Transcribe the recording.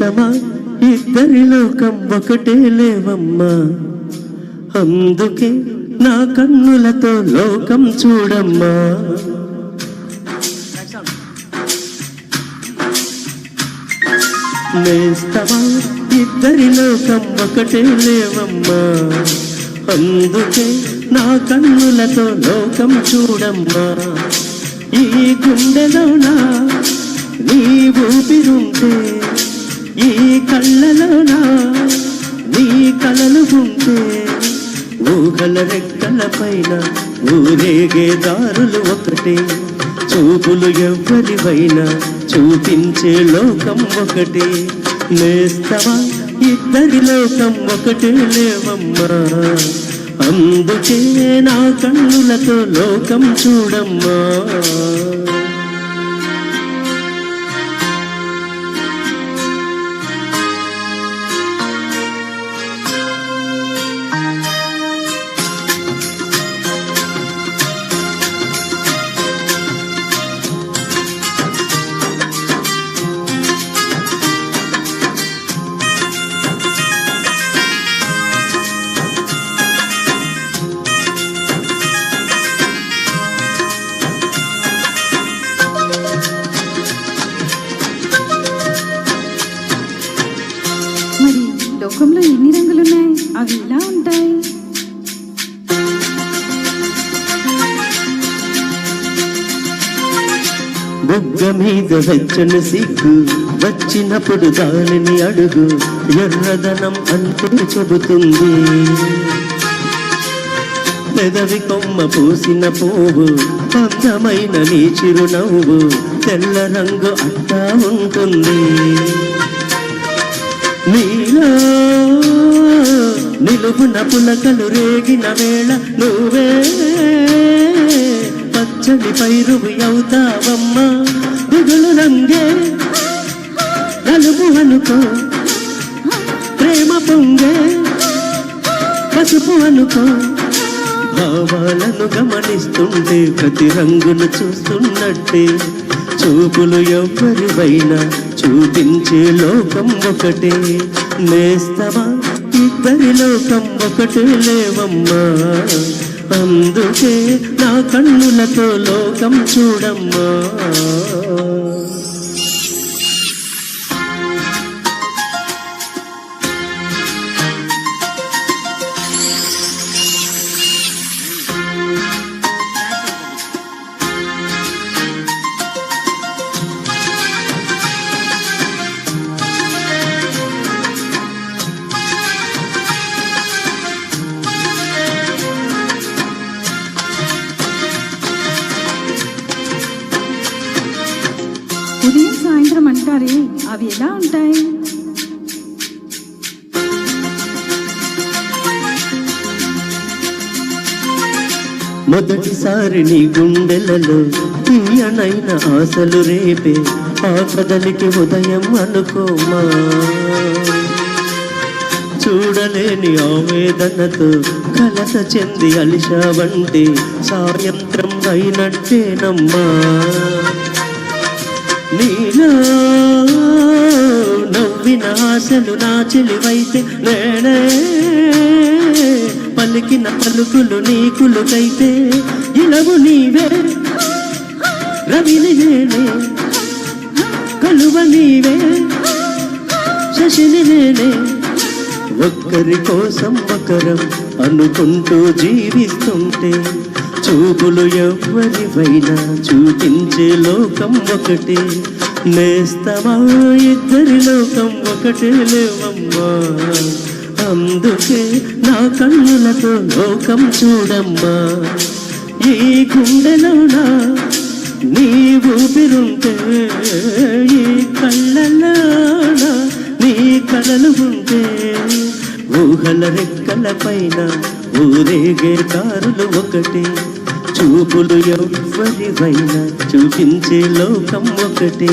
నేస్తమా ఇద్దరి లోకం ఒకటే లేవమ్మా, అందుకే నా కన్నులతో లోకం చూడమ్మా. నేస్తమా ఇద్దరి లోకం ఒకటే లేవమ్మా, అందుకే నా కన్నులతో లోకం చూడమ్మా. ఈ గుండెలోనా నీ ఊపిరుంటే, ఈ కళ్ళలోనా నీ కలలు ఉంటే, ఊహల రెక్కల పైన ఊరేగే దారులు ఒకటే, చూపులు ఎవ్వరివైనా చూపించే లోకం ఒకటే. నేస్తమా ఇద్దరి లోకం ఒకటే లేవమ్మా, అందుకే నా కన్నులతో లోకం చూడమ్మా. లోకంలో ఎన్ని రంగులున్నాయి, అవి ఎలా ఉంటాయి? బుగ్గ మీద వెచ్చని సిగ్గు వచ్చినప్పుడు దానిని అడుగు, ఎర్రదనం అంటూ చెబుతుంది. పెదవి కొమ్మ పూసిన పువ్వు, అందమైన నీ చిరునవ్వు, తెల్ల రంగు అట్టా ఉంటుంది. నీలో నిలువున పులకలు రేగిన వేళ నువ్వే పచ్చడి పైరువి అవుతావమ్మా. దిగులు రంగే నలుపు అనుకో, ప్రేమ పొంగే పసుపు అనుకో, భావాలను గమనిస్తుంటే ప్రతి రంగును చూస్తున్నట్టే, చూపులు ఎవ్వరివైనా చూపించే లోకం ఒకటే. నేస్తమా ఇద్దరి లోకం ఒకటే లేవమ్మా, అందుకే నా కన్నులతో లోకం చూడమ్మా. ఉదయం సాయంత్రం అంటారే, అవి ఎలా ఉంటాయి? మొదటిసారి నీ గుండెలలో తీయనైన ఆశలు రేపే ఆ కదలికి ఉదయం అనుకోమా. చూడలేని ఆవేదనతో కలత చెంది అలిశావంటే సాయంత్రం అయినట్టేనమ్మా. నీలో నవ్విన ఆశలు నా చెలివైతే, నేనే పలికిన పలుకులు నీకులుకైతే, ఇలవు నీవే రవిని నేనే, కలువ నీవే శశిని నేనే, ఒక్కరి కోసం ఒకరం అనుకుంటూ జీవిస్తుంటే, చూపులు ఎవ్వరివైనా చూపించే లోకం ఒకటే. నేస్తమా ఇద్దరి లోకం ఒకటే లేవమ్మా, అందుకే నా కన్నులతో లోకం చూడమ్మా. ఈ గుండెలోనా నీ ఊపిరుంటే, ఈ కళ్ళలోనా నీ కలలు ఉంటే, ఊహల రెక్కల పైన ఊరేగే దారులు ఒకటే, చూపులు ఎవ్వరివైనా చూపించే లోకం ఒకటే.